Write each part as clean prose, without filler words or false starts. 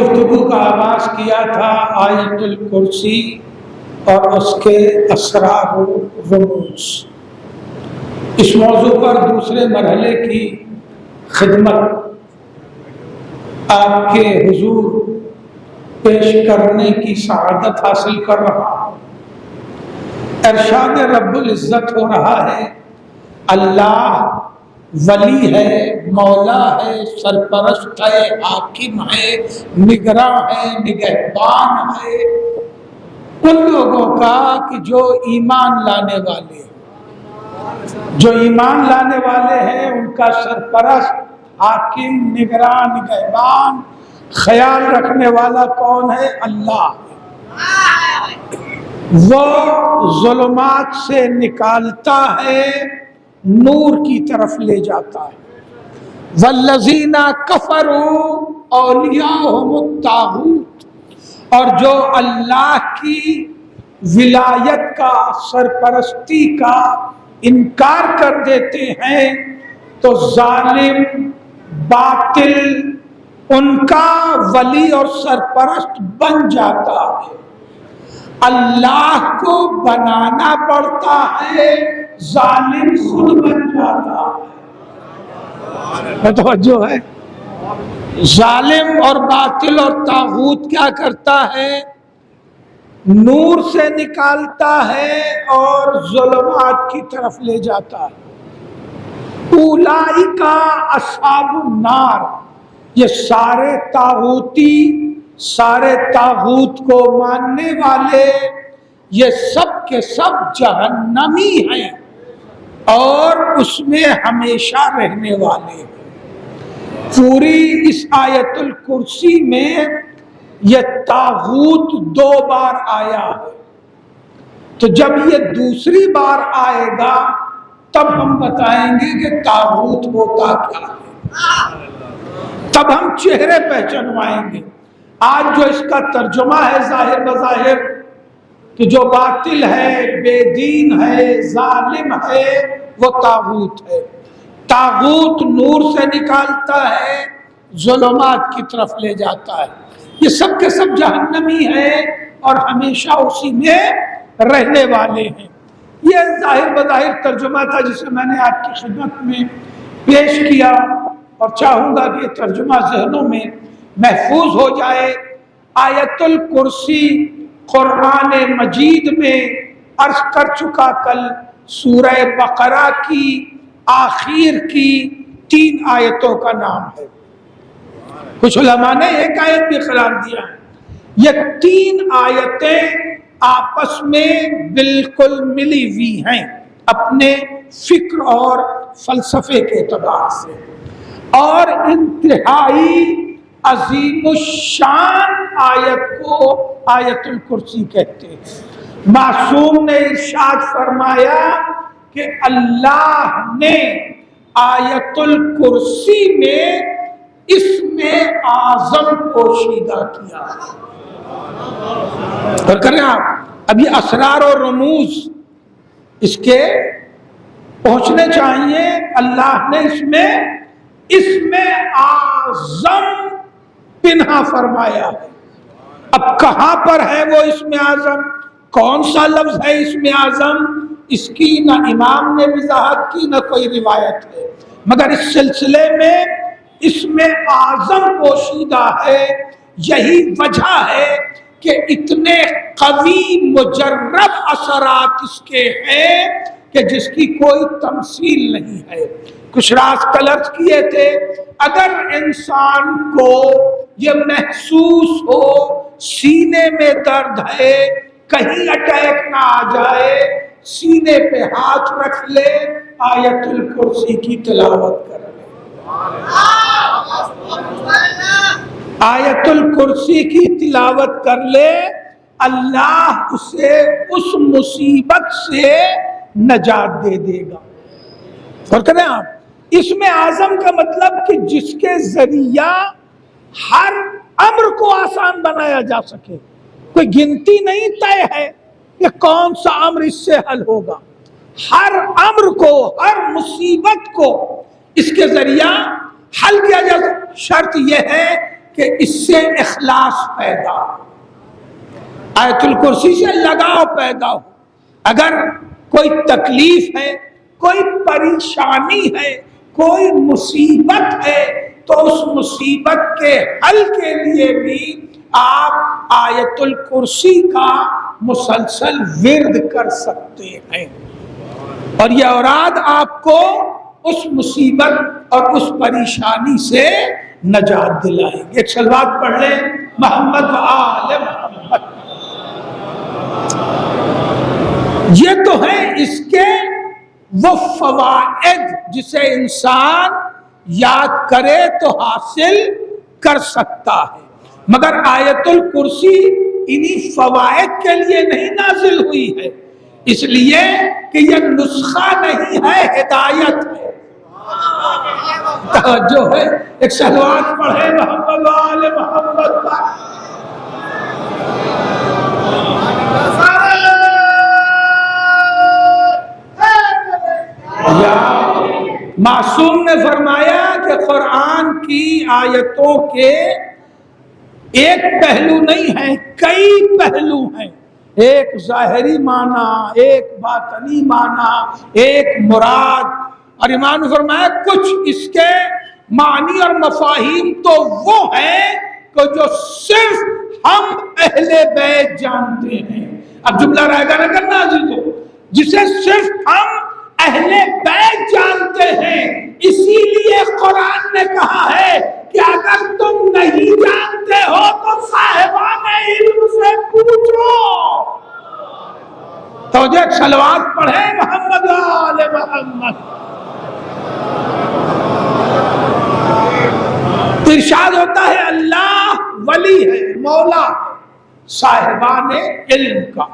گفتگو کا آغاز کیا تھا آیت الکرسی اور اس کے اسرار و رموز. اس موضوع پر دوسرے مرحلے کی خدمت آپ کے حضور پیش کرنے کی سعادت حاصل کر رہا ہوں. ارشاد رب العزت ہو رہا ہے اللہ ولی ہے، مولا ہے، سرپرست ہے، حاکم ہے، نگراں ہے، نگہبان ہے ان لوگوں کا کہ جو ایمان لانے والے ہیں. جو ایمان لانے والے ہیں ان کا سرپرست، حاکم، نگراں، نگہبان، خیال رکھنے والا کون ہے؟ اللہ. وہ ظلمات سے نکالتا ہے، نور کی طرف لے جاتا ہے. والذین کفروا اولیاءہم الطاغوت، اور جو اللہ کی ولایت کا، سرپرستی کا انکار کر دیتے ہیں تو ظالم، باطل ان کا ولی اور سرپرست بن جاتا ہے. اللہ کو بنانا پڑتا ہے، ظالم خود بن جاتا ہے. متوجہ ہے؟ ظالم اور باطل اور طاغوت کیا کرتا ہے؟ نور سے نکالتا ہے اور ظلمات کی طرف لے جاتا ہے. اولئک اصحاب النار، یہ سارے طاغوتی، سارے طاغوت کو ماننے والے، یہ سب کے سب جہنمی ہیں اور اس میں ہمیشہ رہنے والے ہیں. پوری اس آیت الکرسی میں یہ طاغوت 2 بار آیا ہے. تو جب یہ دوسری بار آئے گا تب ہم بتائیں گے کہ طاغوت ہوتا کیا ہے، تب ہم چہرے پہچنوائیں گے. آج جو اس کا ترجمہ ہے ظاہر بظاہر کہ جو باطل ہے، بے دین ہے، ظالم ہے، وہ طاغوت ہے. طاغوت نور سے نکالتا ہے، ظلمات کی طرف لے جاتا ہے. یہ سب کے سب جہنمی ہیں اور ہمیشہ اسی میں رہنے والے ہیں. یہ ظاہر بظاہر ترجمہ تھا جسے میں نے آپ کی خدمت میں پیش کیا اور چاہوں گا کہ یہ ترجمہ ذہنوں میں محفوظ ہو جائے. آیت الکرسی قرآن مجید میں عرض کر چکا کل، سورہ بقرہ کی آخر کی 3 آیتوں کا نام ہے. کچھ علماء نے 1 آیت بھی قرار دیا ہے. یہ 3 آیتیں آپس میں بالکل ملی ہوئی ہیں اپنے فکر اور فلسفے کے اعتبار سے، اور انتہائی عظیم الشان آیت کو آیت الکرسی کہتے ہیں. معصوم نے ارشاد فرمایا کہ اللہ نے آیت الکرسی میں اسم اعظم پوشیدہ کیا. اور کریں آپ اب یہ اسرار اور رموز اس کے پہنچنے چاہیے. اللہ نے اس میں اسم اعظم پنہا فرمایا ہے. اب کہاں پر ہے وہ اسم اعظم؟ کون سا لفظ ہے اسم اعظم؟ اس کی نہ امام نے وضاحت کی نہ کوئی روایت ہے، مگر اس سلسلے میں اسم اعظم پوشیدہ ہے. یہی وجہ ہے کہ اتنے قوی مجرب اثرات اس کے ہیں کہ جس کی کوئی تمثیل نہیں ہے. کچھ راز کلرز کیے تھے، اگر انسان کو یہ محسوس ہو سینے میں درد ہے، کہیں اٹیک نہ آ جائے، سینے پہ ہاتھ رکھ لے، آیت الکرسی کی تلاوت کر لے. آیت الکرسی کی تلاوت کر لے، اللہ اسے اس مصیبت سے نجات دے دے گا. اور کریں آپ اسم اعظم کا مطلب کہ جس کے ذریعہ ہر امر کو آسان بنایا جا سکے. کوئی گنتی نہیں طے ہے کہ کون سا امر اس سے حل ہوگا. ہر امر کو، ہر مصیبت کو اس کے ذریعہ حل کیا جا سکتا. شرط یہ ہے کہ اس سے اخلاص پیدا ہو، آیت الکرسی سے لگاؤ پیدا ہو۔ اگر کوئی تکلیف ہے، کوئی پریشانی ہے، کوئی مصیبت ہے، تو اس مصیبت کے حل کے لیے بھی آپ آیت الکرسی کا مسلسل ورد کر سکتے ہیں، اور یہ اوراد آپ کو اس مصیبت اور اس پریشانی سے نجات دلائیں گے۔ ایک صلوات پڑھ لیں، محمد و آل محمد۔ یہ تو ہے اس کے وہ فوائد جسے انسان یاد کرے تو حاصل کر سکتا ہے، مگر آیت الکرسی انہی فوائد کے لیے نہیں نازل ہوئی ہے، اس لیے کہ یہ نسخہ نہیں ہے، ہدایت ہے۔ توجہ ہے، ایک صلوات پڑھے محمد و آل محمد پر۔ معصوم نے فرمایا کہ قرآن کی آیتوں کے ایک پہلو نہیں ہیں، کئی پہلو ہیں، ایک ظاہری معنی، ایک باطنی معنی، ایک مراد، اور امام نے فرمایا کچھ اس کے معنی اور مفاہیم تو وہ ہیں کہ جو صرف ہم اہل بیت جانتے ہیں۔ اب جملہ رہے گا نہ کرنا عزیزو، جسے صرف ہم اہل بیت جانتے ہیں، اسی لیے قرآن نے کہا ہے کہ اگر تم نہیں جانتے ہو تو صاحبان علم سے پوچھو۔ تو جو صلوات پڑھے محمد و آل محمد۔ ارشاد ہوتا ہے اللہ ولی ہے، مولا صاحبان علم کا،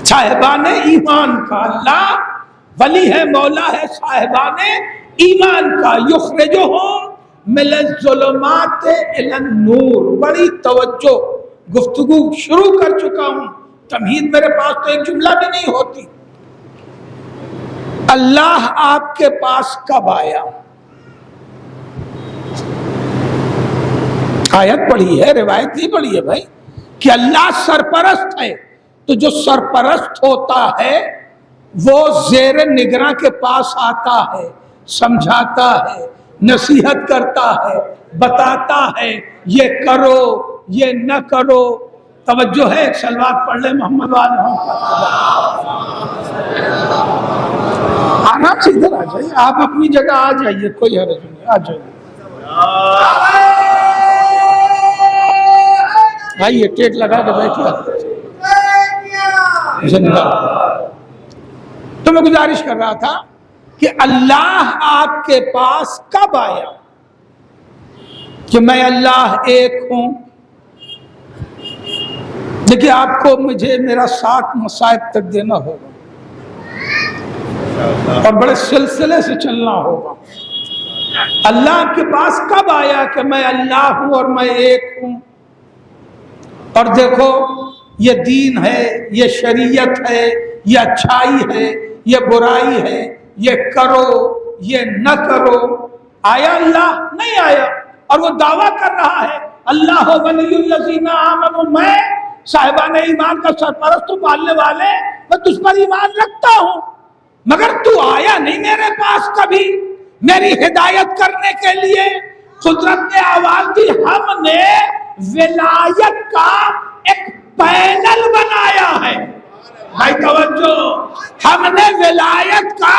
صاحبان ایمان کا۔ اللہ ولی ہے، مولا ہے صاحبان ایمان کا۔ یخرجہم من الظلمات الی النور۔ بڑی توجہ، گفتگو شروع کر چکا ہوں، تمہید میرے پاس تو ایک جملہ بھی نہیں ہوتی۔ اللہ آپ کے پاس کب آیا؟ آیت پڑھی ہے، روایت نہیں پڑھی ہے بھائی، کہ اللہ سرپرست ہے، تو جو سرپرست ہوتا ہے وہ زیر نگراں کے پاس آتا ہے، سمجھاتا ہے، نصیحت کرتا ہے، بتاتا ہے یہ کرو یہ نہ کرو۔ توجہ ہے، ایک صلوات پڑھ لیں محمد والے۔ آرام سے ادھر آ جائیے، آپ اپنی جگہ آ جائیے، کوئی حرج نہیں، آ جائیے آئیے، ٹیک لگا کے بیٹھیے۔ تو میں گزارش کر رہا تھا کہ اللہ آپ کے پاس کب آیا؟ کہ میں اللہ ایک ہوں۔ دیکھیے آپ کو مجھے میرا ساتھ مصائب تک دینا ہوگا اور بڑے سلسلے سے چلنا ہوگا۔ اللہ کے پاس کب آیا کہ میں اللہ ہوں اور میں ایک ہوں؟ اور دیکھو یہ دین ہے، یہ شریعت ہے، یہ اچھائی ہے، یہ برائی ہے، یہ کرو یہ نہ کرو۔ آیا اللہ؟ نہیں آیا، اور وہ دعویٰ کر رہا ہے اللہ ولی الذین آمنوا، میں صاحبان ایمان کا سرپرست پالنے والے، میں تجھ پر ایمان رکھتا ہوں، مگر تو آیا نہیں میرے پاس کبھی میری ہدایت کرنے کے لیے۔ قدرت نے آواز دی، ہم نے ولایت کا ایک پینل بنایا ہے۔ بھائی توجہ، ہم نے ولایت کا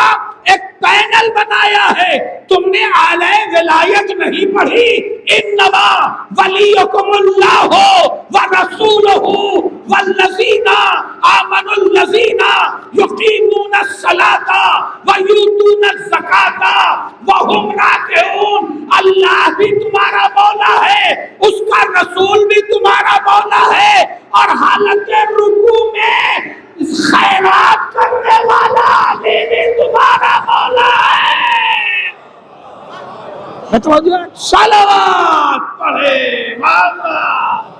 ایک پینل بنایا ہے۔ تم نے اعلی ولایت نہیں پڑھی، انما ولیکم اللہ ورسولہ والذین آمنوا الذین یقیمون الصلاۃ ویؤتون الزکاۃ وہم راکعون۔ اللہ بھی تمہارا مولا ہے، اس کا رسول بھی تمہارا مولا ہے، اور حالت رکوع میں خیرات کرنے والا علی بھی تمہارا مولا ہے۔ متوجہ، صلوات پڑھے محمد۔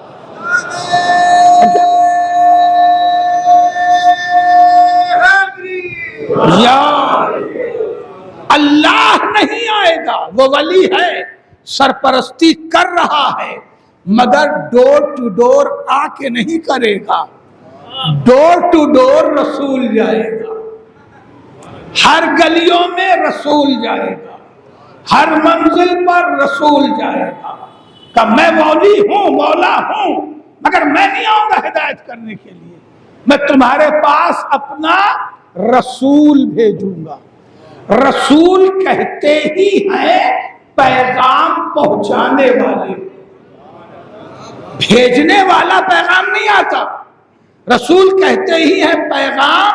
یا اللہ نہیں آئے گا، وہ ولی ہے، سرپرستی کر رہا ہے، مگر ڈور ٹو ڈور آ کے نہیں کرے گا، ڈور ٹو ڈور رسول جائے گا، ہر گلیوں میں رسول جائے گا، ہر منزل پر رسول جائے گا کہ میں مولی ہوں، مولا ہوں، مگر میں نہیں آؤں گا ہدایت کرنے کے لیے، میں تمہارے پاس اپنا رسول بھیجوں گا۔ رسول کہتے ہی ہیں پیغام پہنچانے والے، بھیجنے والا پیغام نہیں آتا، رسول کہتے ہی ہیں پیغام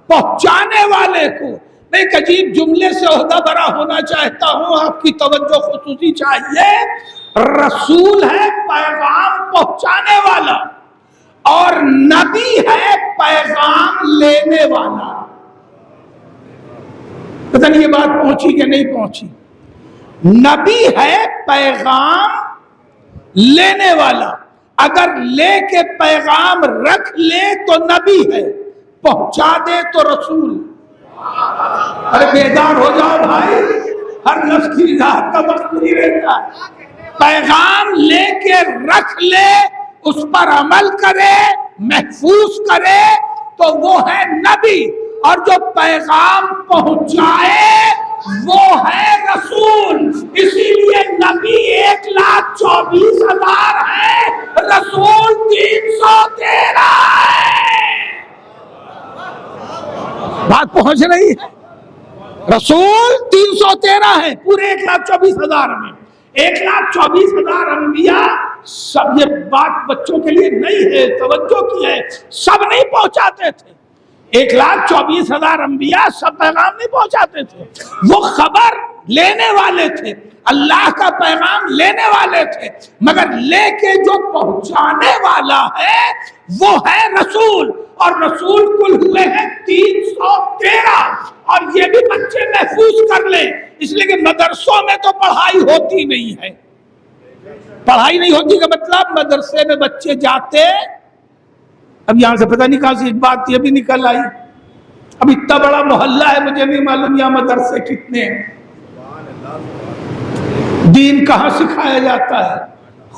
پہنچانے والے کو۔ میں ایک عجیب جملے سے عہدہ برا ہونا چاہتا ہوں، آپ کی توجہ خصوصی چاہیے۔ رسول ہے پیغام پہنچانے والا اور نبی ہے پیغام لینے والا۔ پتہ نہیں یہ بات پہنچی کہ نہیں پہنچی؟ نبی ہے پیغام لینے والا، اگر لے کے پیغام رکھ لے تو نبی ہے، پہنچا دے تو رسول۔ ارے بیدار ہو جاؤ بھائی، ہر لفظ کی وضاحت کا وقت نہیں رہتا۔ پیغام لے کے رکھ لے، اس پر عمل کرے، محفوظ کرے تو وہ ہے نبی، اور جو پیغام پہنچائے وہ ہے رسول۔ اسی لیے نبی 1,24,000 ہے، رسول 313 ہے۔ بات پہنچ رہی ہے؟ رسول 313 ہے پورے 1,24,000 میں۔ 1,24,000 انبیاء، سب یہ بات بچوں کے لیے نہیں ہے، توجہ کی ہے، سب نہیں پہنچاتے تھے۔ 1,24,000 انبیاء سب پیغام نہیں پہنچاتے تھے، وہ خبر لینے والے تھے، اللہ کا پیغام لینے والے تھے، مگر لے کے جو پہنچانے والا ہے وہ ہے رسول، اور رسول کل ہوئے ہیں 313۔ اور یہ بھی بچے محفوظ کر لیں، اس لیے کہ مدرسوں میں تو پڑھائی ہوتی نہیں ہے۔ پڑھائی نہیں ہوتی کا مطلب مدرسے میں بچے جاتے، اب یہاں سے پتہ نہیں کہاں سے ایک بات یہ بھی نکل آئی، اب اتنا بڑا محلہ ہے، مجھے نہیں معلوم یہاں مدرسے کتنے ہیں، دین کہاں سکھایا جاتا ہے؟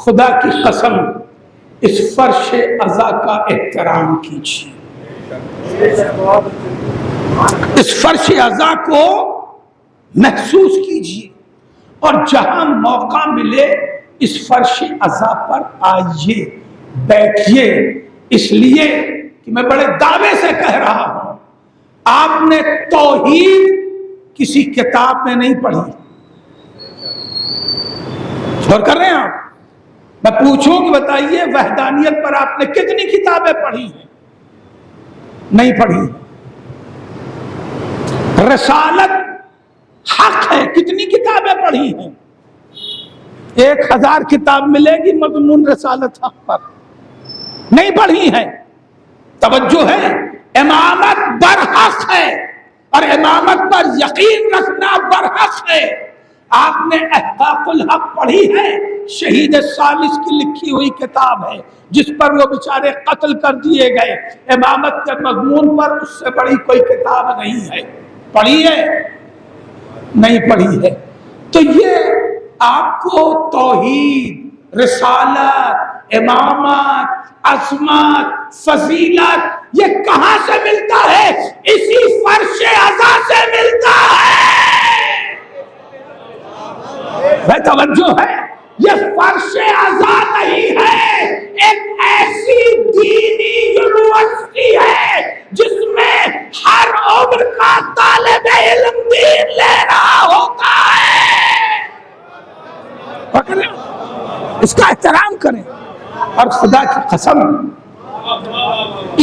خدا کی قسم اس فرش عزا کا احترام کیجیے، اس فرش عزا کو محسوس کیجیے، اور جہاں موقع ملے اس فرش عزا پر آئیے، بیٹھیے، اس لیے کہ میں بڑے دعوے سے کہہ رہا ہوں، آپ نے توحید کسی کتاب میں نہیں پڑھی۔ غور کر رہے ہیں آپ؟ میں پوچھوں کہ بتائیے وحدانیت پر آپ نے کتنی کتابیں پڑھی ہیں؟ نہیں پڑھی۔ رسالت حق ہے، کتنی کتابیں پڑھی ہیں؟ 1000 کتاب ملے گی مضمون رسالت حق پر، نہیں پڑھی ہے۔ توجہ ہے، امامت برحق ہے، اور امامت پر یقین رکھنا برحق ہے۔ آپ نے احقاق الحق پڑھی ہے، شہید ثالث کی لکھی ہوئی کتاب ہے، جس پر وہ بیچارے قتل کر دیے گئے، امامت کے مضمون پر اس سے بڑی کوئی کتاب نہیں ہے۔ پڑھی ہے؟ نہیں پڑھی ہے۔ تو یہ آپ کو توحید، رسالت، امامت، عظمت، فضیلت یہ کہاں سے ملتا ہے؟ اسی فرش عزا سے ملتا ہے۔ توجہ ہے، یہ فرش عزا نہیں ہے، ایک ایسی دینی یونیورسٹی ہے جس میں ہر عمر کا طالب علم دین لے رہا ہوتا ہے۔ اس کا احترام کریں، اور خدا کی قسم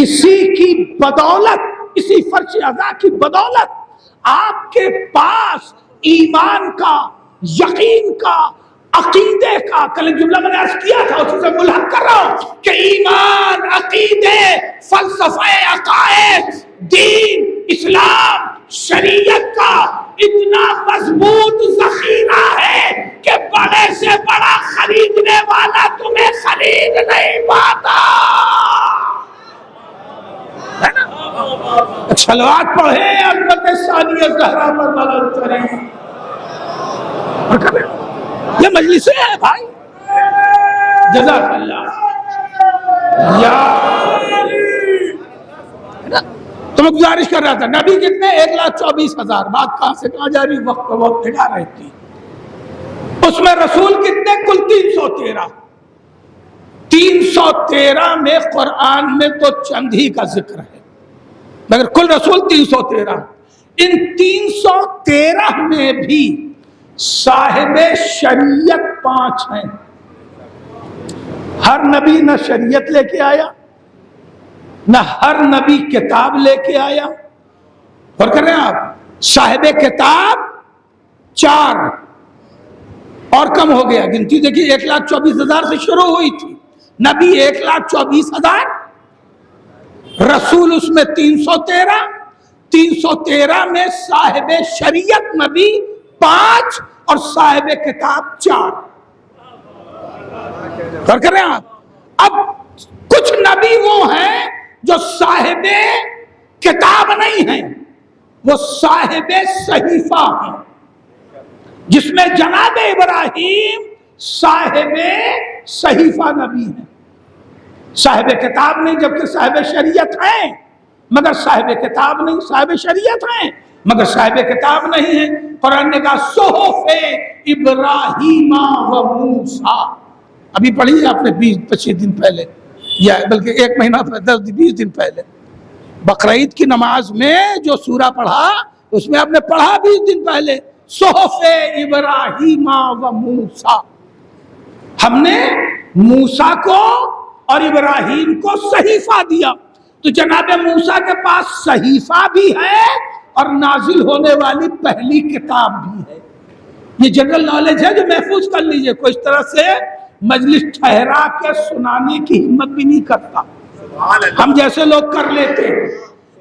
اسی کی بدولت، اسی فرش عزا کی بدولت آپ کے پاس ایمان کا، یقین کا، عقیدے کا، کل ایک جملہ میں نے عرض کیا تھا اسی سے ملحق کر رہا ہوں کہ ایمان، عقیدے، فلسفہ، عقائد، دین، اسلام، شریعت کا اتنا مضبوط ذخیرہ ہے کہ بڑے سے بڑا خریدنے والا تمہیں خرید نہیں پاتا ہے نا؟ صلوات پڑھیں حضرت ثانیہ زہرا پر بلند ترین، یہ مجلسیں ہیں بھائی. جزاک اللہ. یا تو میں گزارش کر رہا تھا, نبی کتنے؟ 1,24,000. بات کہاں سے کہاں جا رہی, وقت وقت نگاہ رہتی. اس میں رسول کتنے؟ کل 313. 313 میں قرآن میں تو چند ہی کا ذکر ہے, مگر کل رسول 313. ان 313 میں بھی صاحب شریعت 5 ہیں. ہر نبی نہ شریعت لے کے آیا, نہ ہر نبی کتاب لے کے آیا. اور کر رہے ہیں آپ, صاحب کتاب 4 اور کم ہو گیا. گنتی دیکھیے 1,24,000 سے شروع ہوئی تھی, نبی 1,24,000, رسول اس میں 313. 313 میں صاحب شریعت نبی 5 اور صاحب کتاب 4. اور کر رہے ہیں آپ. اب کچھ نبی وہ ہیں جو صاحب کتاب نہیں ہیں, وہ صاحب صحیفہ ہیں, جس میں جناب ابراہیم صاحب صحیفہ نبی ہیں. صاحب کتاب نہیں, جبکہ صاحب شریعت ہیں, مگر صاحب کتاب نہیں. صاحب شریعت ہیں مگر صاحب کتاب نہیں ہیں. قرآن نے کہا صحف ابراہیم و موسیٰ. ابھی پڑھی آپ نے 20-25 دن پہلے, یا بلکہ 1 مہینہ 10-20 دن پہلے, بقرعید کی نماز میں جو سورہ پڑھا اس میں آپ نے پڑھا 20 دن پہلے, صحف ابراہیم و موسیٰ. ہم نے موسیٰ کو اور ابراہیم کو صحیفہ دیا. تو جناب موسیٰ کے پاس صحیفہ بھی ہے اور نازل ہونے والی پہلی کتاب بھی ہے. یہ جنرل نالج ہے جو محفوظ کر لیجئے. کوئی اس طرح سے مجلس ٹھہرا کے سنانے کی ہمت بھی نہیں کرتا. ہم جیسے لوگ کر لیتے ہیں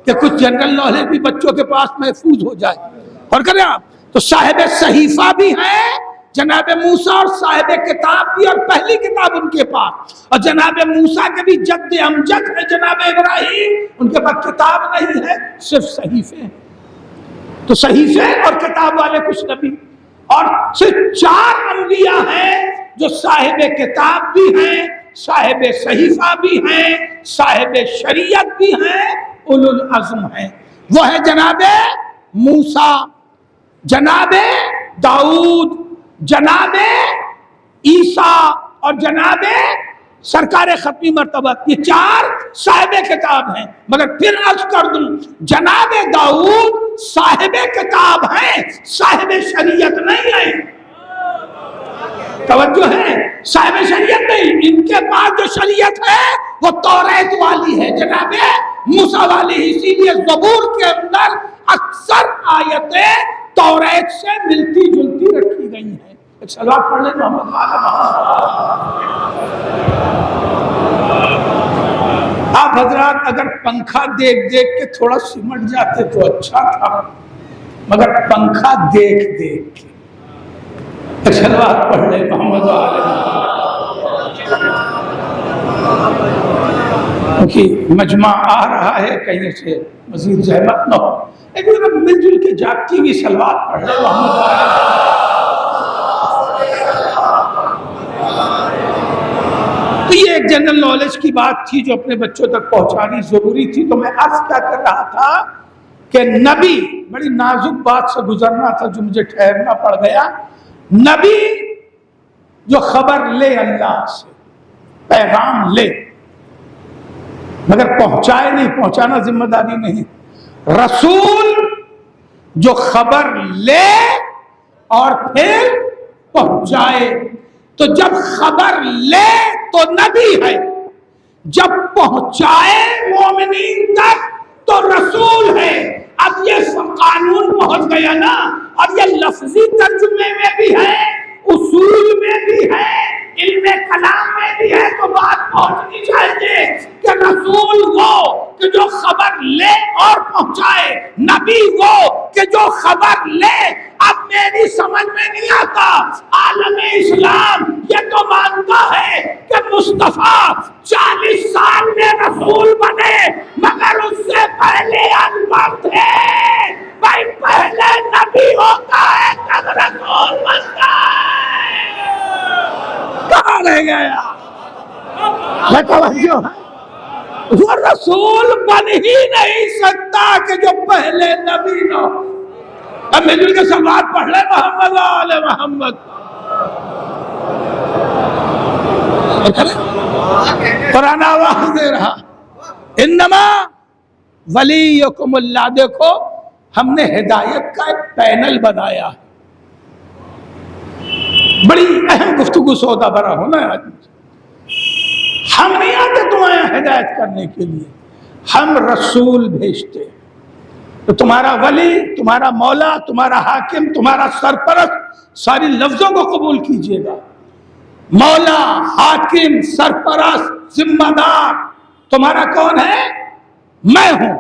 کہ کچھ جنرل نالج بھی بچوں کے پاس محفوظ ہو جائے. اور کریں آپ, تو صاحب صحیفہ بھی ہے جناب موسیٰ, اور صاحب کتاب بھی, اور پہلی کتاب ان کے پاس. اور جناب موسیٰ کے بھی جد امجد ہے جناب ابراہیم, ان کے پاس کتاب نہیں ہے, صرف صحیفے ہیں. تو صحیفے اور کتاب والے کچھ نبی, اور صرف 4 انبیاء ہیں جو صاحب کتاب بھی ہیں, صاحب صحیفہ بھی ہیں, صاحب شریعت بھی ہیں, اولو العزم ہیں. وہ ہے جناب موسیٰ, جناب داؤد, جناب عیسیٰ اور جناب سرکار ختمی مرتبہ. یہ 4 صاحب کتاب ہیں. مگر پھر عرض کر دوں, جناب داؤد صاحب کتاب ہیں, صاحب شریعت نہیں ہیں. توجہ ہے, صاحب شریعت نہیں. ان کے پاس جو شریعت ہے وہ توریت والی ہے, جناب موسیٰ والی. اسی لیے زبور کے اندر اکثر آیتیں توریت سے ملتی جلتی رکھی گئی ہیں. ایک سلوات پڑھ لیں محمد آپ حضرات. اگر پنکھا دیکھ دیکھ کے تھوڑا سمٹ جاتے تو اچھا تھا, مگر پنکھا دیکھ دیکھ کے. ایک سلوات پڑھ لیں محمد کیونکہ مجمع آ رہا ہے, کہیں سے مزید زحمت نہ ہو. ایک بار مل جل کے جاگتی ہوئی سلوات پڑھ لیں محمد. تو یہ ایک جنرل نالج کی بات تھی جو اپنے بچوں تک پہنچانی ضروری تھی. تو میں عرض کیا کر رہا تھا کہ نبی, بڑی نازک بات سے گزرنا تھا جو مجھے ٹھہرنا پڑ گیا. نبی جو خبر لے اللہ سے, پیغام لے, مگر پہنچائے نہیں, پہنچانا ذمہ داری نہیں. رسول جو خبر لے اور پھر پہنچائے. تو جب خبر لے تو نبی ہے, جب پہنچائے مومنین تک تو رسول ہے. اب یہ قانون پہنچ گیا نا. اب یہ لفظی ترجمے میں بھی ہے, اصول میں بھی ہے, علم کلام میں بھی ہے. تو بات پہنچنی چاہیے کہ رسول وہ کہ جو خبر لے اور پہنچائے, نبی وہ کہ جو خبر لے. اب میری سمجھ میں نہیں آتا, عالم اسلام یہ تو مانتا ہے کہ مصطفیٰ 40 سال میں رسول بنے, مگر اس سے پہلے انبر تھے. بھائی پہلے نبی ہوتا ہے تب رسول بنتا ہے. گیا. توجہ ہے. وہ رسول بن ہی نہیں سکتا کہ جو پہلے نبی نہ ہو. اب مل جل کے سلوات پڑھ لے محمد آل محمد. قرآن آواز دے رہا انما ولیکم اللہ. دیکھو ہم نے ہدایت کا ایک پینل بنایا ہے. بڑی اہم گفتگو سودا برا ہونا ہے. ہم نہیں آتے تمہیں ہدایت کرنے کے لیے, ہم رسول بھیجتے. تو تمہارا ولی, تمہارا مولا, تمہارا حاکم, تمہارا سرپرست, ساری لفظوں کو قبول کیجئے گا. مولا, حاکم, سرپرست, ذمہ دار تمہارا کون ہے؟ میں ہوں.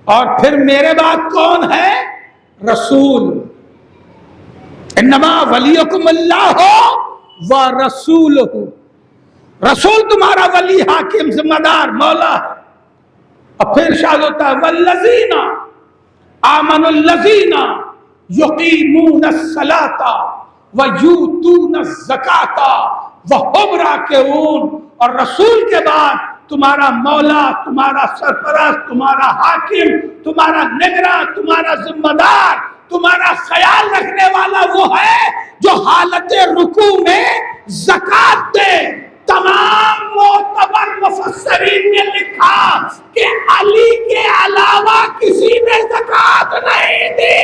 اور پھر میرے بعد کون ہے؟ رسول. انما ولیکم اللہ ورسولہ. رسول تمہارا ولی, حاکم, ذمہ دار, مولا ہے. اور پھر ارشاد ہوتا ہے والذین آمنوا الذین یقیمون الصلاۃ ویؤتون الزکاۃ وہم راکعون. اور رسول کے بعد تمہارا مولا, تمہارا سرپرست, تمہارا حاکم, تمہارا نگراں, تمہارا ذمہ دار, تمہارا خیال رکھنے والا وہ ہے جو حالت رکوع میں زکات دے. تمام معتبر مفسرین نے لکھا کہ علی کے علاوہ کسی نے زکات نہیں دی.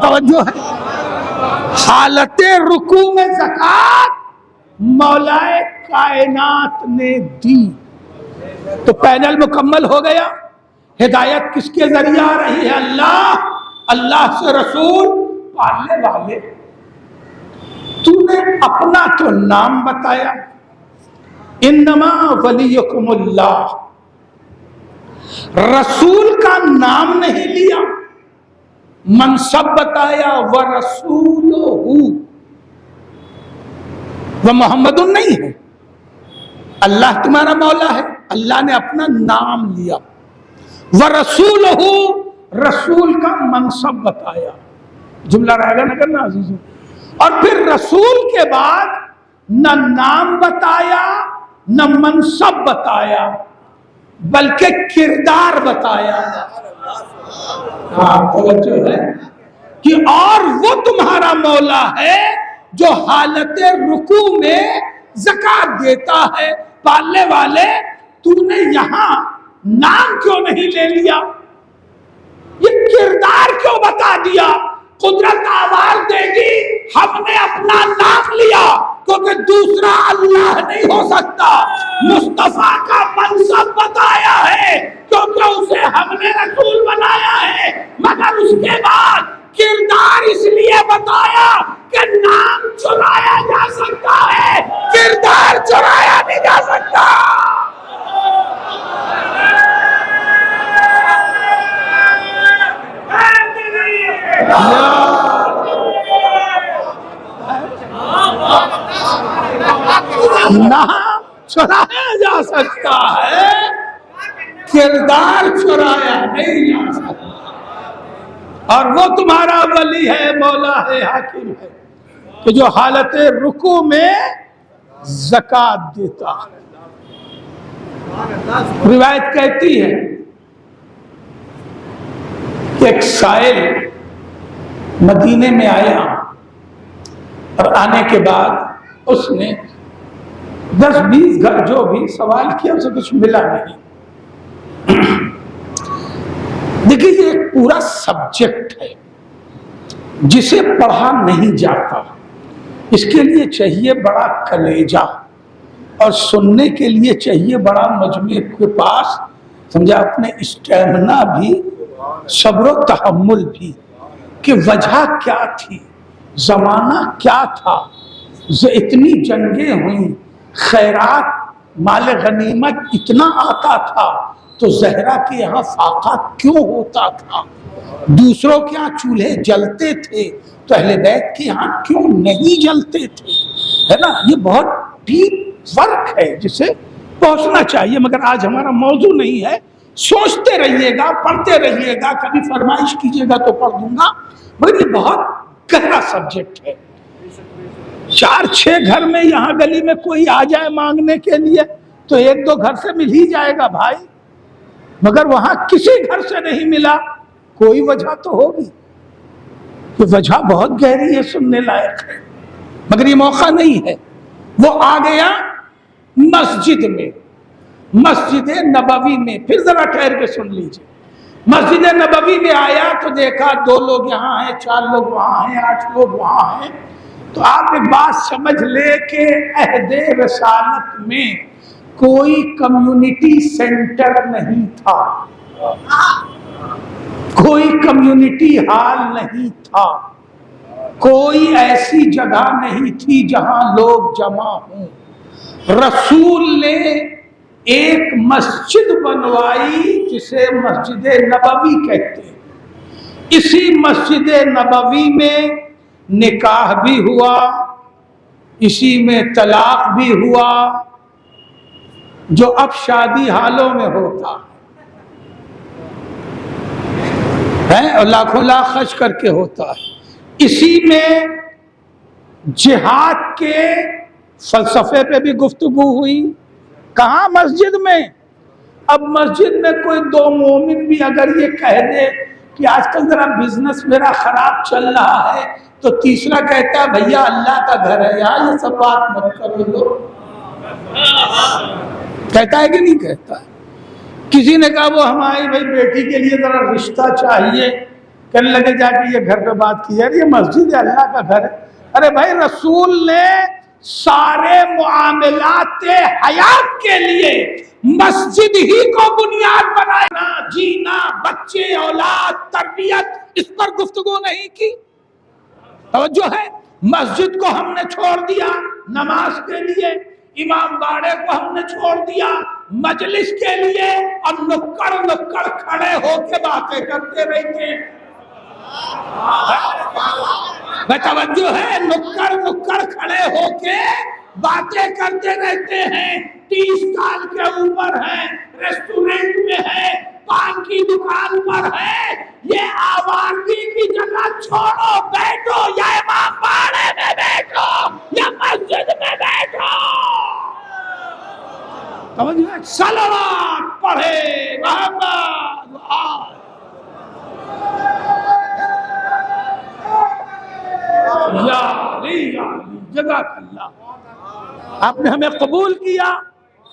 توجہ ہے. حالت رکوع میں زکات مولا کائنات نے دی. تو پینل مکمل ہو گیا. ہدایت کس کے ذریعے آ رہی ہے؟ اللہ. اللہ سے رسول پالنے والے. تو نے اپنا تو نام بتایا انما ولیکم اللہ, رسول کا نام نہیں لیا, منصب بتایا ورسولہ. وہ محمد نہیں ہے. اللہ تمہارا مولا ہے, اللہ نے اپنا نام لیا. ورسولہ, رسول کا منصب بتایا. جملہ رہے گا نہ کرنا عزیزوں. اور پھر رسول کے بعد نہ نام بتایا نہ منصب بتایا بلکہ کردار بتایا. توجہ ہے کہ اور وہ تمہارا مولا ہے جو حالت رکوع میں زکات دیتا ہے. پالنے والے, تو نے یہاں نام کیوں نہیں لے لیا؟ یہ کردار کیوں بتا دیا؟ قدرت آواز دے گی ہم نے اپنا نام لیا کیونکہ دوسرا اللہ نہیں ہو سکتا. مصطفیٰ کا منصب بتایا ہے کیونکہ اسے ہم نے رسول بنایا ہے. مگر اس کے بعد کردار اس لیے بتایا کہ نام چرایا جا سکتا ہے, کردار چرایا نہیں جا سکتا. نام چرایا جا سکتا ہے, کردار چرایا نہیں جا سکتا. اور وہ تمہارا ولی ہے, مولا ہے, حاکم ہے کہ جو حالت رکوع میں زکات دیتا ہے. روایت کہتی ہے کہ ایک سائل مدینے میں آیا اور آنے کے بعد اس نے 10-20 گھر جو بھی سوال کیا, اسے کچھ ملا نہیں. دیکھیے یہ ایک پورا سبجیکٹ ہے جسے پڑھا نہیں جاتا. اس کے لیے چاہیے بڑا کلیجہ اور سننے کے لیے چاہیے بڑا مجمع کے پاس سمجھا اپنے اسٹیمنا بھی, صبر و تحمل بھی, کہ وجہ کیا تھی, زمانہ کیا تھا, اتنی جنگیں ہوئیں, خیرات مال غنیمت اتنا آتا تھا تو زہرا کے یہاں فاقہ کیوں ہوتا تھا, دوسروں کے یہاں چولہے جلتے تھے تو اہل بیت کے یہاں کیوں نہیں جلتے تھے, ہے نا. یہ بہت ڈیپ ورک ہے جسے پہنچنا چاہیے, مگر آج ہمارا موضوع نہیں ہے. سوچتے رہیے گا, پڑھتے رہیے گا, کبھی فرمائش کیجیے گا تو پڑھ دوں گا, مگر یہ بہت گہرا سبجیکٹ ہے. 4-6 گھر میں یہاں گلی میں کوئی آ جائے مانگنے کے لیے تو 1-2 گھر سے مل ہی جائے گا بھائی، مگر وہاں کسی گھر سے نہیں ملا، کوئی وجہ تو ہوگی، یہ وجہ بہت گہری ہے، سننے لائق ہے، مگر یہ موقع نہیں ہے۔ وہ آ گیا مسجد میں، مسجد نبوی میں، پھر ذرا ٹھہر کے سن لیجئے، مسجد نبوی میں آیا تو دیکھا 2 لوگ یہاں ہیں، 4 لوگ وہاں ہیں، 8 لوگ وہاں ہیں، تو آپ ایک بات سمجھ لے کہ عہد رسالت میں کوئی کمیونٹی سینٹر نہیں تھا، کوئی کمیونٹی ہال نہیں تھا، کوئی ایسی جگہ نہیں تھی جہاں لوگ جمع ہوں۔ رسول نے ایک مسجد بنوائی جسے مسجد نبوی کہتے ہیں، اسی مسجد نبوی میں نکاح بھی ہوا، اسی میں طلاق بھی ہوا، جو اب شادی حالوں میں ہوتا ہے اور لاکھوں لاکھ خرچ کر کے ہوتا ہے، اسی میں جہاد کے فلسفے پہ بھی گفتگو ہوئی۔ کہاں؟ مسجد میں۔ اب مسجد میں کوئی 2 مومن بھی اگر یہ کہہ دے کہ آج کل ذرا بزنس میرا خراب چل رہا ہے، تو تیسرا کہتا ہے بھیا اللہ کا گھر ہے یہاں، یہ سب بات مت کرو لو، کہتا ہے کہ نہیں کہتا ہے؟ کسی نے کہا وہ ہماری بھائی بیٹی کے لیے ذرا رشتہ چاہیے، کہنے لگے جا کے یہ گھر پہ بات کی یار یہ مسجد ہے، اللہ کا گھر ہے۔ ارے بھائی رسول نے سارے معاملات حیات کے لیے مسجد ہی کو بنیاد بنانا، جینا، بچے، اولاد، تربیت، اس پر گفتگو نہیں کی۔ توجہ ہے، مسجد کو ہم نے چھوڑ دیا نماز کے لیے، امام باڑے کو ہم نے چھوڑ دیا مجلس کے لیے، اور نکڑ نکڑ کھڑے ہو کے باتیں کرتے رہتے ہیں۔ توجہ ہے، نکڑ نکڑ کھڑے ہو کے باتیں کرتے رہتے ہیں، 30 سال کے اوپر ہیں، ریسٹورنٹ میں ہے، پان کی دکان پر ہے، یہ آوارگی کی جگہ چھوڑو، بیٹھو یا امام باڑے میں بیٹھو یا مسجد میں بیٹھو، توجہ ہے، صلوات پڑھے محمد یا علی جزاک اللہ، آپ نے ہمیں قبول کیا،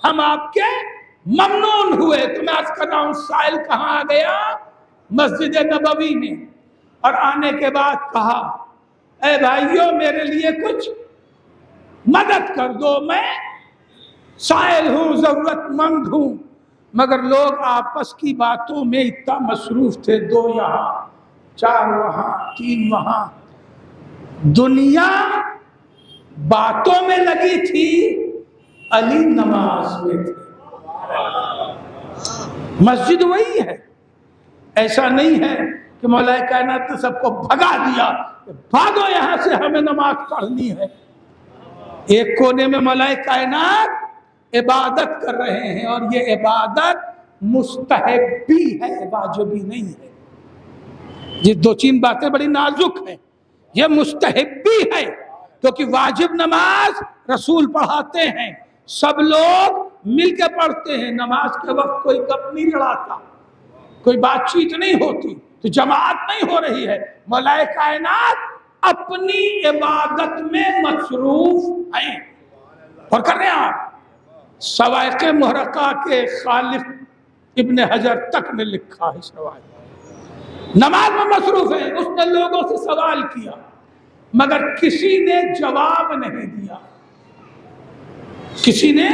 ہم آپ کے ممنون ہوئے۔ تو میں عرض کر رہا ہوں سائل کہاں آ گیا؟ مسجد نبوی میں، اور آنے کے بعد کہا اے بھائیو میرے لیے کچھ مدد کر دو، میں سائل ہوں، ضرورت مند ہوں، مگر لوگ آپس کی باتوں میں اتنا مصروف تھے، 2 یہاں، 4 وہاں، 3 وہاں، دنیا باتوں میں لگی تھی، علی نماز میں تھے۔ مسجد وہی ہے، ایسا نہیں ہے کہ مولا کائنات نے سب کو بھگا دیا، بھاگو یہاں سے ہمیں نماز پڑھنی ہے۔ ایک کونے میں مولا کائنات عبادت کر رہے ہیں، اور یہ عبادت مستحبی ہے، واجبی نہیں ہے۔ یہ 2-3 باتیں بڑی نازک ہیں، یہ مستحبی ہے کیونکہ واجب نماز رسول پڑھاتے ہیں، سب لوگ مل کے پڑھتے ہیں، نماز کے وقت کوئی گپ نہیں لڑاتا، کوئی بات چیت نہیں ہوتی، تو جماعت نہیں ہو رہی ہے، مولا کائنات اپنی عبادت میں مصروف ہیں۔ اور کر رہے ہیں آپ سوائق محرقہ کے خالق ابن حجر تک نے لکھا ہے، سوائق نماز میں مصروف ہے، اس نے لوگوں سے سوال کیا مگر کسی نے جواب نہیں دیا، کسی نے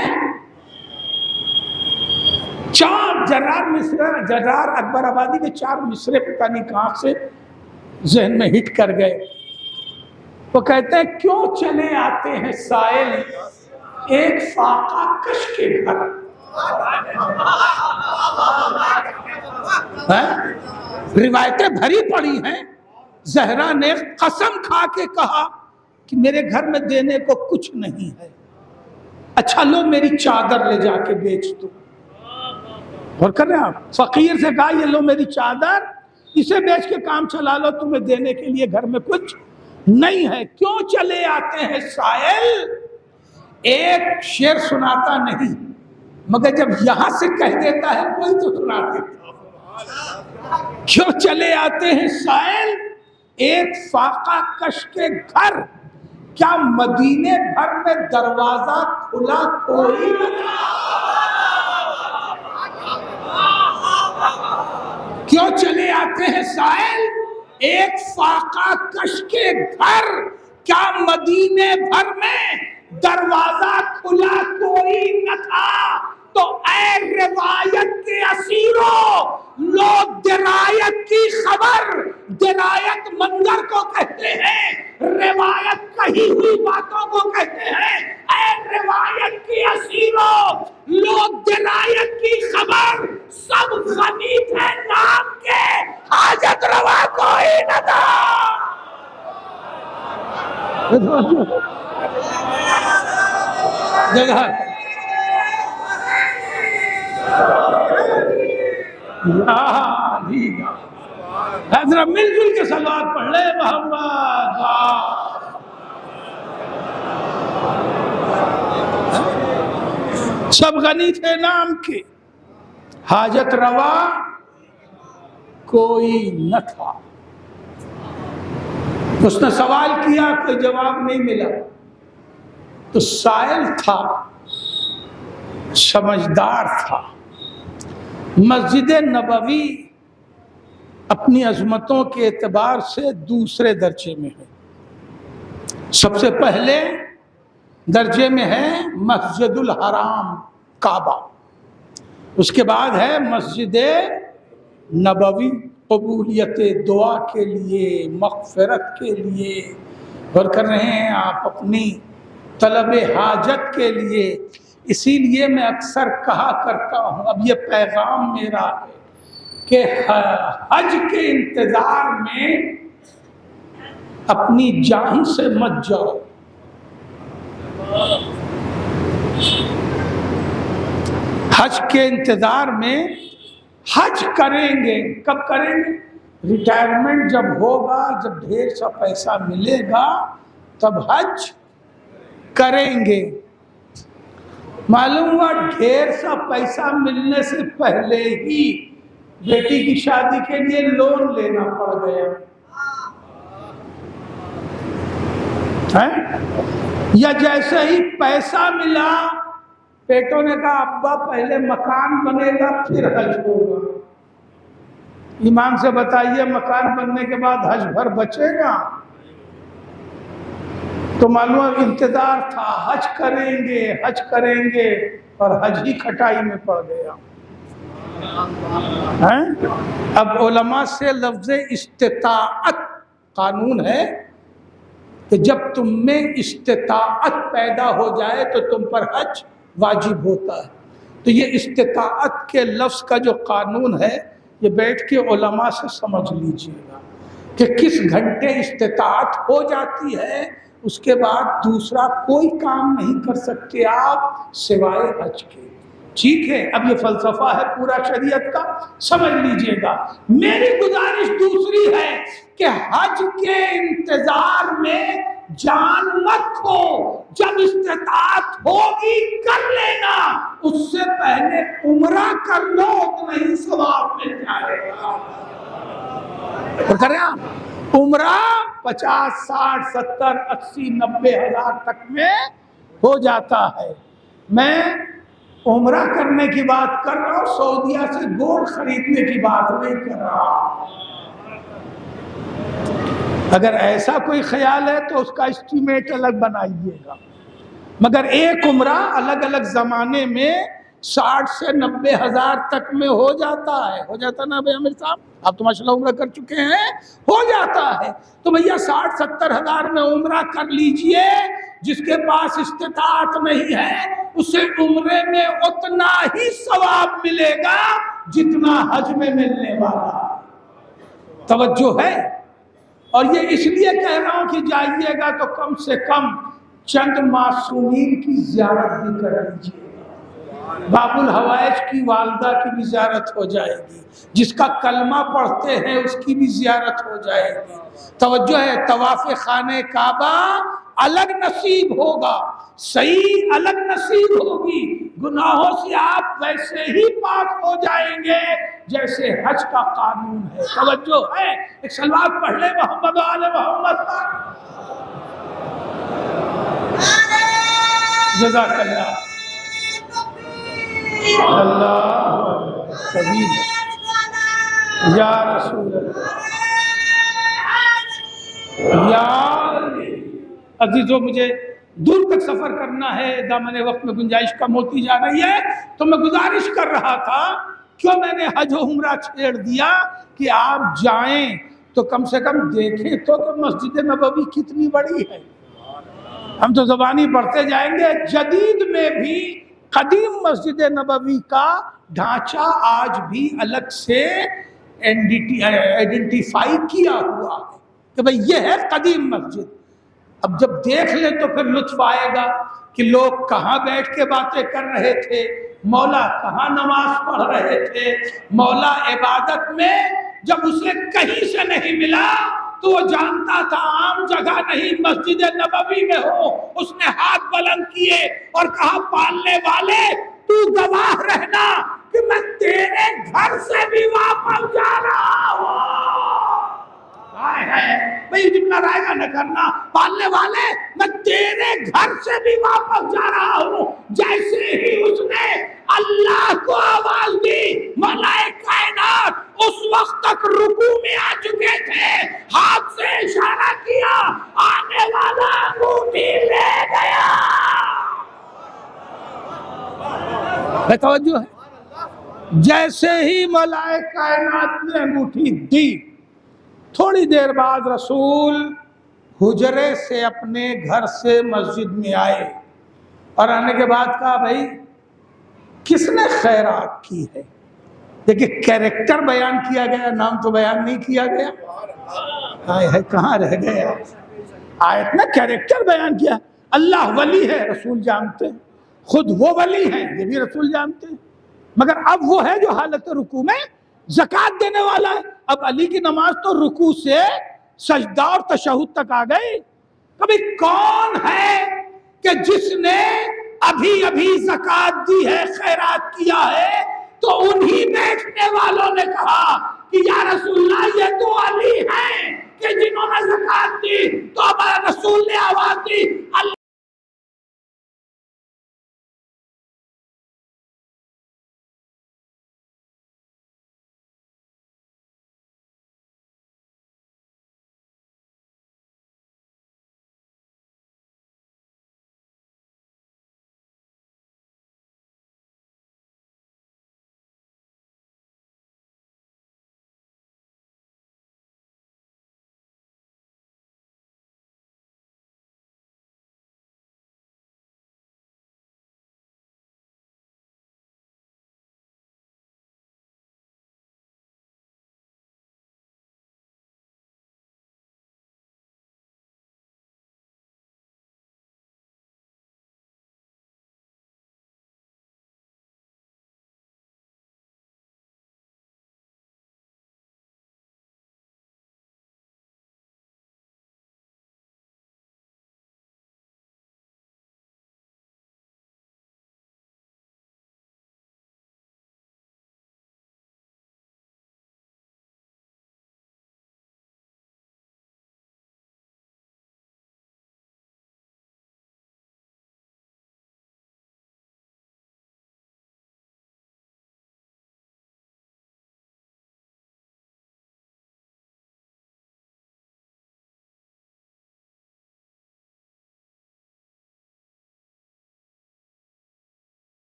4 جرار مصرے، جرار اکبر آبادی کے 4 مصرے پتہ نہیں کہاں سے ذہن میں ہٹ کر گئے۔ وہ کہتے ہیں کیوں چلے آتے ہیں سائل ایک فاقہ کش کے گھر، روایتیں بھری پڑی ہیں، زہرا نے قسم کھا کے کہا کہ میرے گھر میں دینے کو کچھ نہیں ہے، اچھا لو میری چادر لے جا کے بیچ دو۔ اور کر رہے ہیں آپ، فقیر سے کہا یہ لو میری چادر، اسے بیچ کے کام چلا لو، تمہیں دینے کے لیے گھر میں کچھ نہیں ہے. کیوں چلے آتے ہیں سائل؟ ایک شعر سناتا نہیں مگر جب یہاں سے کہہ دیتا ہے کوئی تو سنا دیتا. کیوں چلے آتے ہیں سائل؟ ایک فاقہ کش کے گھر، کیا مدینے بھر میں دروازہ کھلا کوئی نہ تھا؟ کیوں چلے آتے ہیں سائل؟ ایک فاقہ کش کے گھر، کیا مدینے بھر میں دروازہ کھلا کوئی نہ تھا؟ تو اے روایت کے اسیروں لو درایت کی خبر. درایت منظر کو کہتے ہیں، روایت کہی ہوئی باتوں کو کہتے ہیں. اے روایت کی اسیروں لو درایت کی خبر، سب غنی تھے نام کے، حاجت روا کوئی نہ تھا. جگہ حضرت مل جل کے صلوات پڑھ لے محمد. سب غنی تھے نام کے، حاجت روا کوئی نہ تھا. اس نے سوال کیا، کوئی جواب نہیں ملا. تو سائل تھا، سمجھدار تھا. مسجد نبوی اپنی عظمتوں کے اعتبار سے دوسرے درجے میں ہے. سب سے پہلے درجے میں ہے مسجد الحرام کعبہ، اس کے بعد ہے مسجد نبوی قبولیت دعا کے لیے، مغفرت کے لیے، اور کر رہے ہیں آپ اپنی طلب حاجت کے لیے. اسی لیے میں اکثر کہا کرتا ہوں، اب یہ پیغام میرا ہے کہ حج کے انتظار میں اپنی جان سے مت جاؤ. حج کے انتظار میں حج کریں گے. کب کریں گے؟ ریٹائرمنٹ جب ہوگا، جب ڈھیر سا پیسہ ملے گا تب حج کریں گے. معلوم ہوا ڈھیر سا پیسہ ملنے سے پہلے ہی بیٹی کی شادی کے لیے لون لینا پڑ گیا. یا جیسے ہی پیسہ ملا بیٹوں نے کہا ابا پہلے مکان بنے گا پھر حج ہوگا. ایمان سے بتائیے مکان بننے کے بعد حج بھر بچے گا؟ تو معلوم انتظار تھا، حج کریں گے حج کریں گے، اور حج ہی کھٹائی میں پڑ گیا. اب علماء سے لفظ استطاعت قانون ہے کہ جب تم میں استطاعت پیدا ہو جائے تو تم پر حج واجب ہوتا ہے. تو یہ استطاعت کے لفظ کا جو قانون ہے یہ بیٹھ کے علماء سے سمجھ لیجئے گا کہ کس گھنٹے استطاعت ہو جاتی ہے، اس کے بعد دوسرا کوئی کام نہیں کر سکتے آپ سوائے حج کے. ٹھیک ہے، اب یہ فلسفہ ہے پورا شریعت کا، سمجھ لیجئے گا. میری گزارش دوسری ہے کہ حج کے انتظار میں جان مت کھو. جب استطاعت ہوگی کر لینا، اس سے پہلے عمرہ کر لو تو نہیں ثواب مل جائے گا. کریں آپ عمرہ 50 60 70 80 90 ہزار تک میں ہو جاتا ہے. میں عمرہ کرنے کی بات کر رہا ہوں، سعودیہ سے گولڈ خریدنے کی بات نہیں کر رہا. اگر ایسا کوئی خیال ہے تو اس کا اسٹیمیٹ الگ بنائیے گا. مگر ایک عمرہ الگ الگ زمانے میں 60 سے 90 ہزار تک میں ہو جاتا ہے. ہو جاتا نا بھائی عامر صاحب؟ آپ تو ماشاءاللہ عمرہ کر چکے ہیں. ہو جاتا ہے. تو بھیا 60 70 ہزار میں عمرہ کر لیجئے. جس کے پاس استطاعت نہیں ہے اسے عمرے میں اتنا ہی ثواب ملے گا جتنا حج میں ملنے والا. توجہ ہے؟ اور یہ اس لیے کہہ رہا ہوں کہ جائیے گا تو کم سے کم چند معصومین کی زیارت بھی کر لیجیے. باب الحوائج کی والدہ کی بھی زیارت ہو جائے گی، جس کا کلمہ پڑھتے ہیں اس کی بھی زیارت ہو جائے گی۔ توجہ ہے، طواف خانہ کعبہ الگ نصیب ہوگا، صحیح الگ نصیب ہوگی، گناہوں سے آپ ویسے ہی پاک ہو جائیں گے جیسے حج کا قانون ہے۔ توجہ ہے، ایک صلوات پڑھ لے محمد و آل محمد پر۔ جزاک اللہ اللہ طویل یا رسول اللہ یا عزیزو، مجھے دور تک سفر کرنا ہے، دامن وقت میں گنجائش کم ہوتی جا رہی ہے، تو میں گزارش کر رہا تھا کیوں میں نے حج و عمرہ چھیڑ دیا کہ آپ جائیں تو کم سے کم دیکھیں تو کہ مسجد نبوی کتنی بڑی ہے۔ ہم تو زبانی پڑھتے جائیں گے، جدید میں بھی قدیم مسجد نبوی کا ڈھانچہ آج بھی الگ سے آئیڈینٹیفائی کیا ہوا ہے کہ بھئی یہ ہے قدیم مسجد۔ اب جب دیکھ لیں تو پھر لطف آئے گا کہ لوگ کہاں بیٹھ کے باتیں کر رہے تھے، مولا کہاں نماز پڑھ رہے تھے، مولا عبادت میں جب اسے کہیں سے نہیں ملا تو وہ جانتا تھا عام جگہ نہیں، مسجد نبوی میں ہو۔ اس نے ہاتھ بلند کیے اور کہا پالنے والے تو گواہ رہنا کہ میں تیرے گھر سے بھی واپس جا رہا ہوں۔ بھئی جتنا رائے گا نہ کرنا، پالنے والے میں تیرے گھر سے بھی واپس جا رہا ہوں۔ جیسے ہی اس نے اللہ کو آواز دی، ملائکہ کائنات اس وقت تک رکوع میں آ چکے تھے، ہاتھ سے اشارہ کیا، آنے والا انگوٹھی لے گیا۔ توجہ ہے، جیسے ہی ملائکہ کائنات نے انگوٹھی دی، تھوڑی دیر بعد رسول حجرے سے اپنے گھر سے مسجد میں آئے اور آنے کے بعد کہا بھائی کس نے خیرات کی ہے؟ دیکھیں کیریکٹر بیان کیا گیا، نام تو بیان نہیں کیا گیا۔ کہاں رہ گیا آیت میں کیریکٹر بیان کیا۔ اللہ ولی ہے رسول جانتے ہیں، خود وہ ولی ہیں یہ بھی رسول جانتے ہیں، مگر اب وہ ہے جو حالت رکوع میں زکوٰۃ دینے والا ہے۔ اب علی کی نماز تو رکوع سے سجدہ اور تشہد تک آ گئی۔ کبھی کون ہے کہ جس نے ابھی زکوٰۃ دی ہے، خیرات کیا ہے، تو انہی بیٹھنے والوں نے کہا کہ یا رسول اللہ یہ تو علی ہیں کہ جنہوں نے زکوٰۃ دی، تو اب رسول نے آواز دی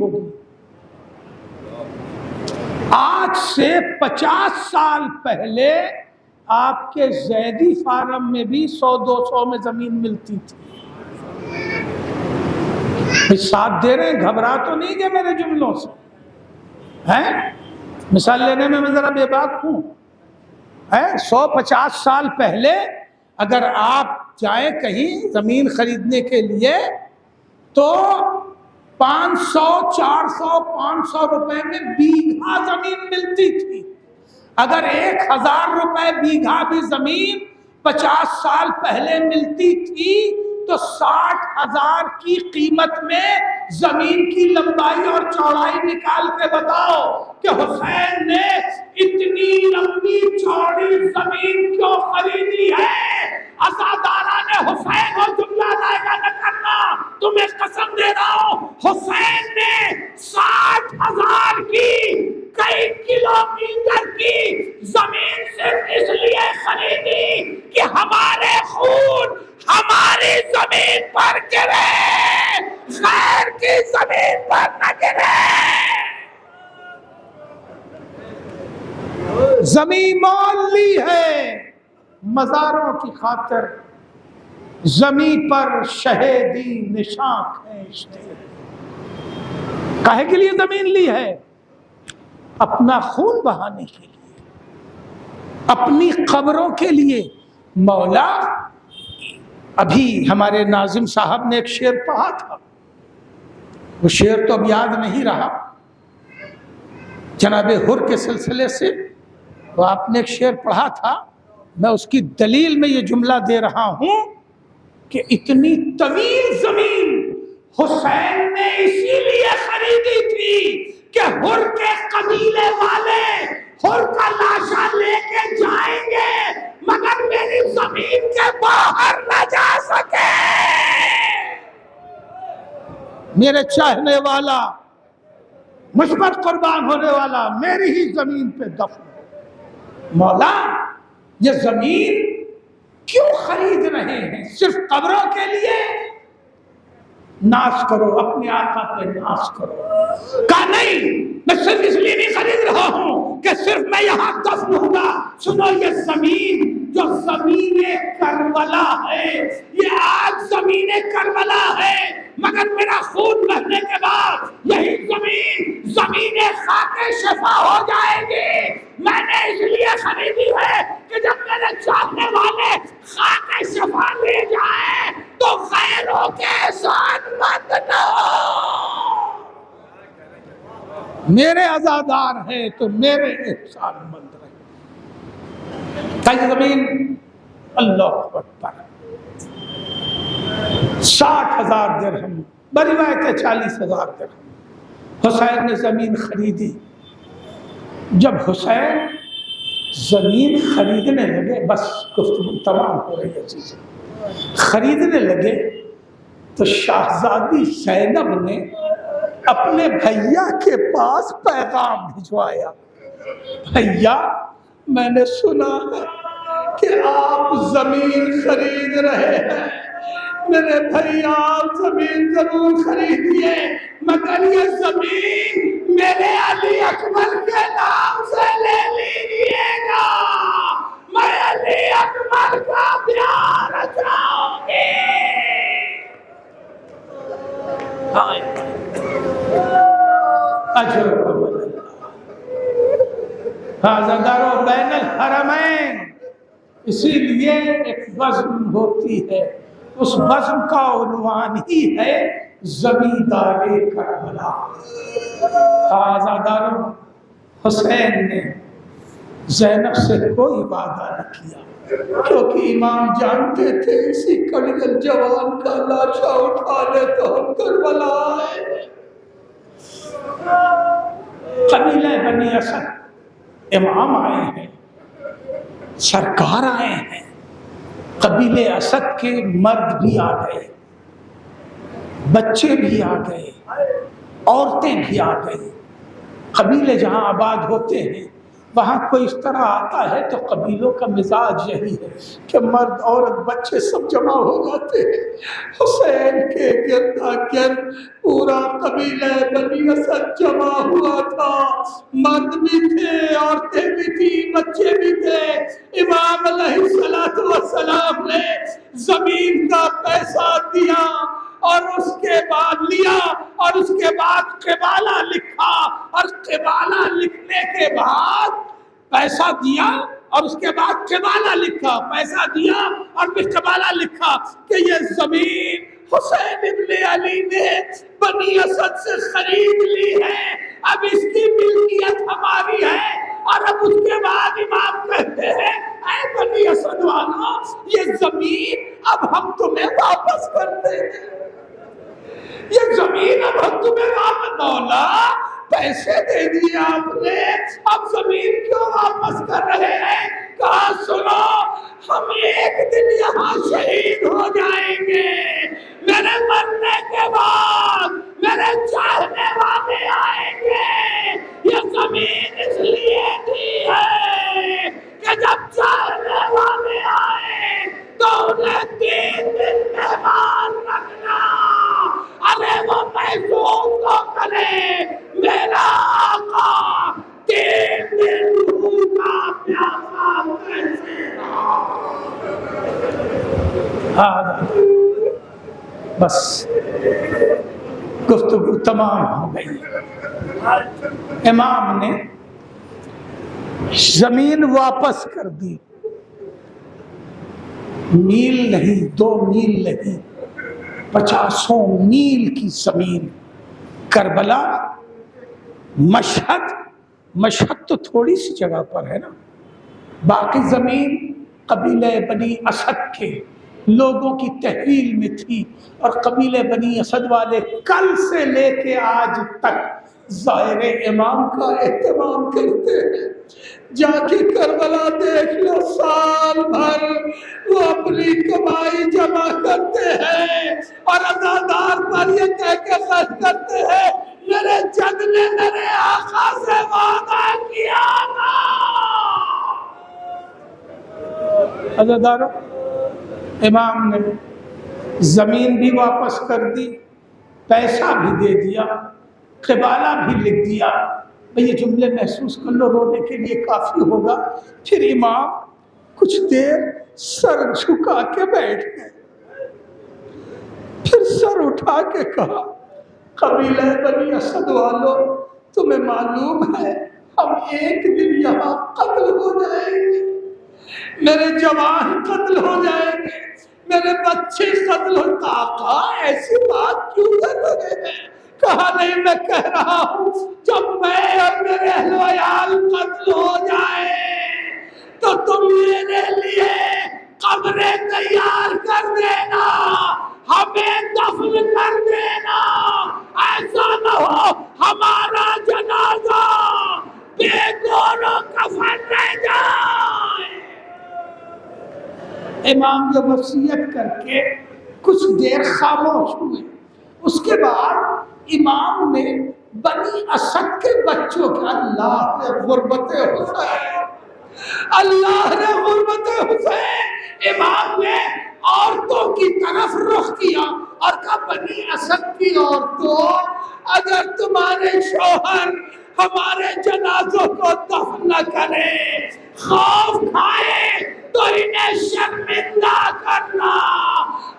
ہوگی. آج سے 50 سال پہلے آپ کے زیدی فارم میں بھی 100-200 میں زمین ملتی تھی. ساتھ دے رہے ہیں, گھبرا تو نہیں گئے میرے جملوں سے ہیں؟ مثال لینے میں ذرا بے باک ہوں. 150 سال پہلے اگر آپ جائیں کہیں زمین خریدنے کے لیے تو 500 400 500 روپے میں بیگھا زمین ملتی تھی. اگر 1000 روپے بیگھا بھی زمین 50 سال پہلے ملتی تھی تو 60,000 کی قیمت میں زمین کی لمبائی اور چوڑائی نکال کے بتاؤ کہ حسین نے اتنی لمبی چوڑی زمین کیوں خریدی ہے. عزاداران حسین کو جملہ لائقہ نہ کرنا, تمہیں قسم دے رہا ہوں حسین نے 60,000 کی کئی کلومیٹر کی زمین صرف اس لیے خریدی کہ ہمارے خون ہماری زمین پر گرے, غیر کی زمین پر نہ گرے. زمین مول لی ہے مزاروں کی خاطر, زمین پر شہیدی نشان کھینچتے. کاہے کے لیے زمین لی ہے؟ اپنا خون بہانے کے لیے, اپنی قبروں کے لیے. مولا ابھی ہمارے ناظم صاحب نے ایک شعر پڑھا تھا, وہ شعر تو اب یاد نہیں رہا, جناب حر کے سلسلے سے وہ آپ نے ایک شعر پڑھا تھا. میں اس کی دلیل میں یہ جملہ دے رہا ہوں کہ اتنی طویل زمین حسین نے اسی لیے خریدی تھی کہ حر کے قبیلے والے حر کا لاشا لے کے جائیں گے مگر میری زمین کے باہر نہ جا سکے. میرے چاہنے والا, مجھ پر قربان ہونے والا میری ہی زمین پہ دفن ہو. مولا یہ زمین کیوں خرید رہے ہیں؟ صرف قبروں کے لیے؟ ناز کرو, اپنے آقا پہ ناز کرو. کہا نہیں, میں صرف اس لیے نہیں خرید رہا ہوں کہ صرف میں یہاں دفن ہوں گا. سنو, یہ زمین جو زمین کربلا ہے, یہ آج زمین کربلا ہے, مگر میرا خون بہنے کے بعد یہی زمین زمین خاک شفا ہو جائے گی. میں نے اس لیے خریدی ہے کہ جب میرے چاہنے والے خاک شفا لے جائیں تو غیروں کے احسان مند نہ ہو. میرے عزادار ہیں تو میرے احسان مند رہے. کئی زمین اللہ اکبر 60,000 درہم, بڑی روایت ہے 40,000 درہم حسین نے زمین خریدی. جب حسین زمین خریدنے لگے, بس گفتگو تمام ہو رہی ہے چیزیں, خریدنے لگے تو شاہزادی زینب نے اپنے بھیا کے پاس پیغام بھجوایا, بھیا میں نے سنا ہے کہ آپ زمین خرید رہے ہیں, میرے بھیا زمین ضرور خریدیے مگر یہ زمین میرے علی اکبر کے نام سے لے لیجیے گا, میں علی اکبر کا پیار رچاؤں گی. حاضردارو بین الحرمین, اسی لیے ایک بزم ہوتی ہے, اس بزم کا عنوان ہی ہے زمیندار کربلا. حاضردارو حسین نے زینب سے کوئی وعدہ نہ کیا کیونکہ امام جانتے تھے اسی کڑگل جوان کا لاشا اٹھا لے تو ہم کربلا آئے. قبیلہ بنی اسد امام آئے ہیں, سرکار آئے ہیں, قبیلہ اسد کے مرد بھی آ گئے, بچے بھی آ گئے, عورتیں بھی آ گئی. قبیلے جہاں آباد ہوتے ہیں وہاں کوئی اس طرح آتا ہے تو قبیلوں کا مزاج یہی ہے کہ مرد عورت بچے سب جمع ہو جاتے ہیں۔ حسین کے گرد گرد پورا قبیلہ بنی اسد جمع ہوا تھا، مرد بھی تھے، عورتیں بھی تھی، بچے بھی تھے۔ امام علیہ السلام نے زمین کا پیسہ دیا اور اس کے بعد لیا اور اس کے بعد قبالہ لکھا، اور قبالہ لکھنے کے بعد پیسہ دیا اور اس کے بعد قبالہ لکھا، پیسہ دیا اور پھر قبالہ لکھا کہ یہ زمین حسین ابن علی نے بنی اسد سے خرید لی ہے، اب اس کی ملکیت ہماری ہے۔ اور اب اس کے بعد امام کہتے ہیں اے بنی اسد والو، یہ زمین اب ہم تمہیں واپس کرتے ہیں، یہ زمین اب ہم تمہیں واپس، مولا پیسے دے دیے آپ نے، اب زمین کیوں واپس کر رہے ہیں؟ کہا سنو، ہم ایک دن یہاں شہید ہو جائیں گے، میرے مرنے کے بعد میرے چاہنے والے آئیں گے، یہ زمین اس لیے دی ہے کہ جب چاہنے والے آئے تو انہیں 3 دن مہمان رکھنا، ارے وہ محسوس تو کرے میرا آقا 3 دن بھوکا پیاسا کیسے رہا۔ بس گفتگو تمام ہو گئی۔ امام نے زمین واپس کر دی، میل نہیں، 2 میل نہیں، 50 میل کی زمین۔ کربلا، مشہد تو تھوڑی سی جگہ پر ہے نا، باقی زمین قبیلہ بنی اسد کے لوگوں کی تحویل میں تھی، اور قبیلہ بنی اسد والے کل سے لے کے آج تک ظاہر امام کا اہتمام کرتے ہیں۔ جا کے کربلا دیکھ لو، سال بھر وہ اپنی کمائی جمع کرتے ہیں اور عزادار پر یہ کہہ کے خرچ کرتے ہیں میرے جد نے میرے آقا سے وعدہ کیا تھا۔ عزاداروں، امام نے زمین بھی واپس کر دی، پیسہ بھی دے دیا، قبالہ بھی لکھ دیا۔ یہ جملے محسوس کر لو، رونے کے لیے کافی ہوگا۔ پھر امام کچھ دیر سر جھکا کے بیٹھ گئے، پھر سر اٹھا کے کہا قبیلہ بنی اسد والو، تمہیں معلوم ہے ہم ایک دن یہاں قتل ہو جائیں گے، میرے جوان قتل ہو جائیں گے، میرے بچے قتل ہو۔ آقا ایسی بات کیوں کر رہے ہیں؟ کہا نہیں، میں کہہ رہا ہوں جب میں اور میرے اہل و عیال قتل ہو جائے تو تم میرے لیے قبریں تیار کر دینا، ہمیں دفن کر دینا، ایسا نہ ہو ہمارا جنازہ بے گور و کفن رہ جائے۔ امام یہ وصیت کر کے کچھ دیر خاموش ہوئے۔ اس کے بعد امام نے بنی اسد کے بچوں کے، اللہ نے غربت حسین، اللہ نے غربت حسین، امام نے عورتوں کی طرف رخ کیا اور کہا بنی اسد کی عورتوں، اگر تمہارے شوہر ہمارے جنازوں کو دفن نہ کرے، خوف کھائے تو انہیں شرمندہ کرنا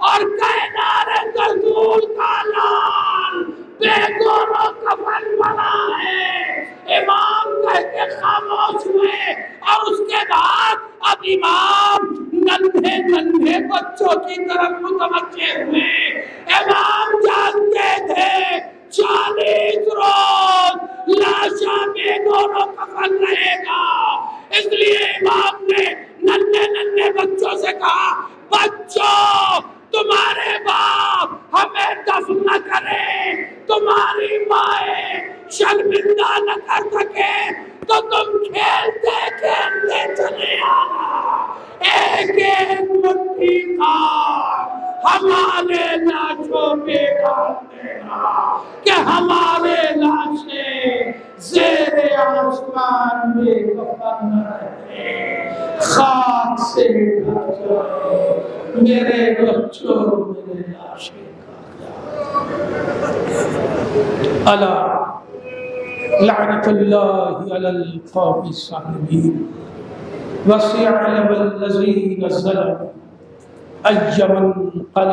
اور کہنا رے رسول کا لال بے گور و کفن بنا ہے۔ امام کہہ کے خاموش ہوئے اور اس کے بعد اب امام ننھے ننھے بچوں کی طرف متوجہ ہوئے۔ امام جانتے تھے 40 روز لاشا بے گور و کفن رہے گا، اس لیے امام نے ننھے ننھے بچوں سے کہا بچوں، تمہارے باپ ہمیں دفن نہ کرے، تمہاری مائیں شرمندہ نہ کر سکے تو تم کھیلتے کھیلتے چلے آنا، ایک ایک مٹھی خاک ہمارے لاشوں پہ ڈال دینا کہ ہمارے لاشیں زیر آستین مسلمان بے کفن نہ رہے، خاک سے ڈھک جائے، میرے بچوں میرے لاشیں الا لعنت اللہ علی القوم الظالمین وسيعلم الذين ظلموا أي منقلب